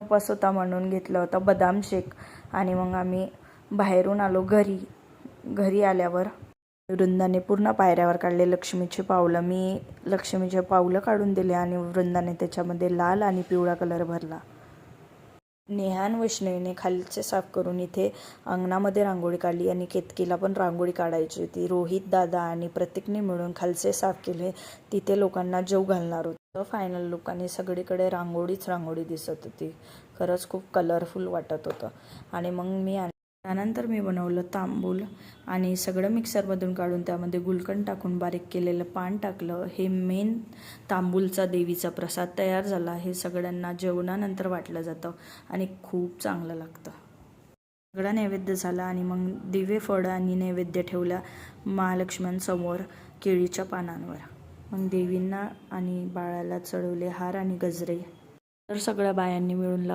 उपवास होता म्हणून घेतला होता बदाम शेक. आणि मग आम्ही बाहेरून आलो घरी आल्यावर वृंदाने पूर्ण पायऱ्यावर काढले लक्ष्मीची पावलं. मी लक्ष्मीचे पावलं काढून दिले आणि वृंदाने त्याच्यामध्ये लाल आणि पिवळा कलर भरला. नेहा वैष्णवीने खालचे साफ करून इथे अंगणामध्ये रांगोळी काढली आणि केतकीला पण रांगोळी काढायची होती. रोहित दादा आणि प्रतीकने मिळून खालचे साफ केले. तिथे लोकांना जेव घालणार होतं. फायनल लुकाने सगळीकडे रांगोळी दिसत होती. खरंच खूप कलरफुल वाटत होतं. आणि मग त्यानंतर मी बनवलं तांबूल आणि सगळं मिक्सरमधून काढून त्यामध्ये गुलकंद टाकून बारीक केलेलं पान टाकलं. हे मेन तांबूलचा देवीचा प्रसाद तयार झाला. हे सगळ्यांना जेवणानंतर वाटलं जातं आणि खूप चांगलं लागतं. सगळा नैवेद्य झाला आणि मग दिवे फळ आणि नैवेद्य ठेवला महालक्ष्म्यांसमोर केळीच्या पानांवर. मग देवींना आणि बाळाला चढवले हार आणि गजरे. तर सगळ्या बायांनी मिळून